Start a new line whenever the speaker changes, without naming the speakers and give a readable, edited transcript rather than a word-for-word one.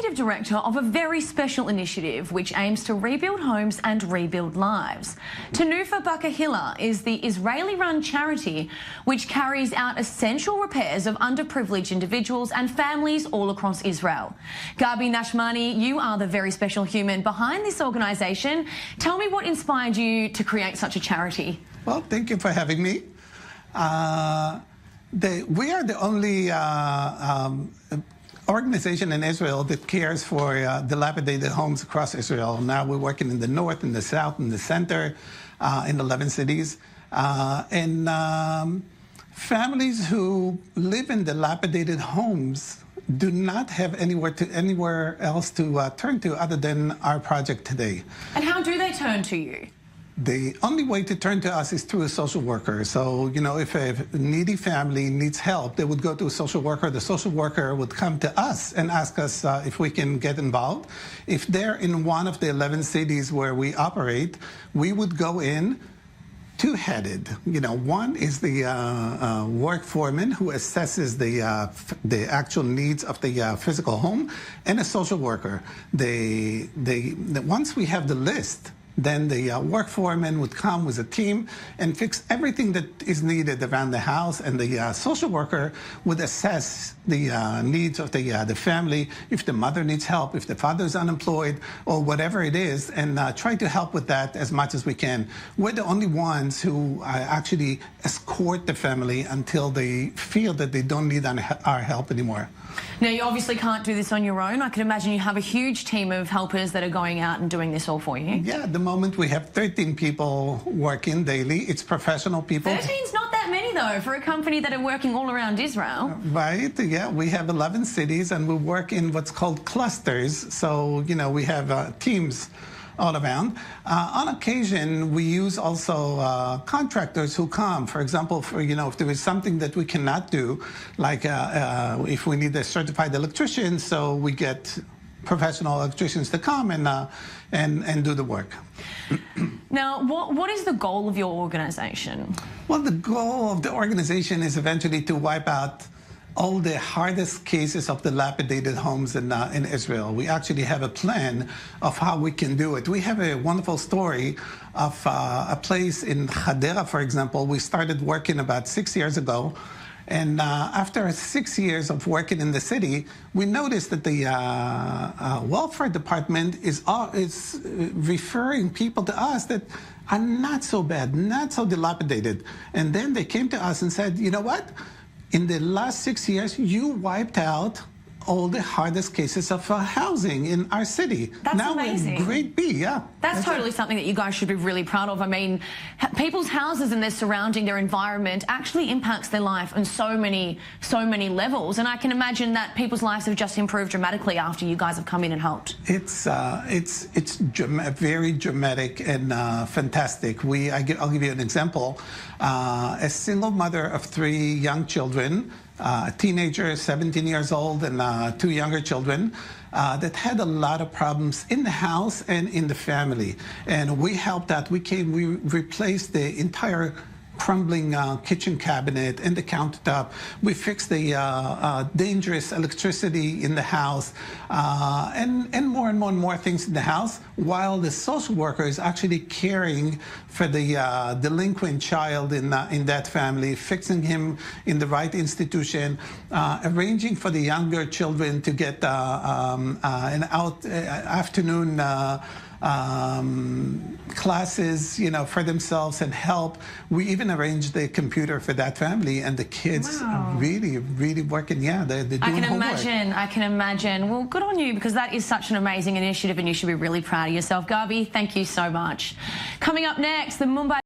executive director of a very special initiative which aims to rebuild homes and rebuild lives. Tenufa Bakehila is the Israeli-run charity which carries out essential repairs of underprivileged individuals and families all across Israel. Gabi Nashmani, you are the very special human behind this organisation. Tell me what inspired you to create such a charity.
Well, thank you for having me. We are the only organization in Israel that cares for dilapidated homes across Israel. Now we're working in the north, in the south, in the center, in 11 cities. Families who live in dilapidated homes do not have anywhere else to turn to other than our project today.
And how do they turn to you?
The only way to turn to us is through a social worker. So, you know, if a needy family needs help, they would go to a social worker. The social worker would come to us and ask us if we can get involved. If they're in one of the 11 cities where we operate, we would go in two-headed. You know, one is the work foreman who assesses the actual needs of the physical home, and a social worker. Once we have the list, then the work foreman would come with a team and fix everything that is needed around the house, and the social worker would assess the needs of the family, if the mother needs help, if the father is unemployed, or whatever it is, and try to help with that as much as we can. We're the only ones who actually escort the family until they feel that they don't need our help anymore.
Now, you obviously can't do this on your own. I can imagine you have a huge team of helpers that are going out and doing this all for you.
Yeah, at the moment we have 13 people working daily. It's professional people.
13's not that many, though, for a company that are working all around Israel.
Right, yeah. We have 11 cities, and we work in what's called clusters. So, you know, we have teams all around. On occasion, we use also contractors who come. For example, if there is something that we cannot do, like if we need a certified electrician, so we get professional electricians to come and do the work.
Now, what is the goal of your organization?
Well, the goal of the organization is eventually to wipe out all the hardest cases of dilapidated homes in Israel. We actually have a plan of how we can do it. We have a wonderful story of a place in Hadera, for example. We started working about 6 years ago. And after 6 years of working in the city, we noticed that the welfare department is referring people to us that are not so bad, not so dilapidated. And then they came to us and said, you know what? In the last 6 years, you wiped out all the hardest cases of housing in our city.
That's
now
amazing.
We're grade B, yeah.
That's totally something that you guys should be really proud of. I mean, people's houses and their surrounding, their environment actually impacts their life on so many levels. And I can imagine that people's lives have just improved dramatically after you guys have come in and helped.
It's very dramatic and fantastic. I'll give you an example. A single mother of 3 young children, a teenager, 17 years old, and 2 younger children that had a lot of problems in the house and in the family. And we helped out. We replaced the entire crumbling kitchen cabinet and the countertop. We fixed the dangerous electricity in the house, and more things in the house, while the social worker is actually caring for the delinquent child in that family, fixing him in the right institution, arranging for the younger children to get an afternoon classes, for themselves and help. We even arranged the computer for that family, and the kids are really working. Yeah, they're doing homework.
I can imagine. Well, good on you, because that is such an amazing initiative and you should be really proud of yourself. Gabi, thank you so much. Coming up next, the Mumbai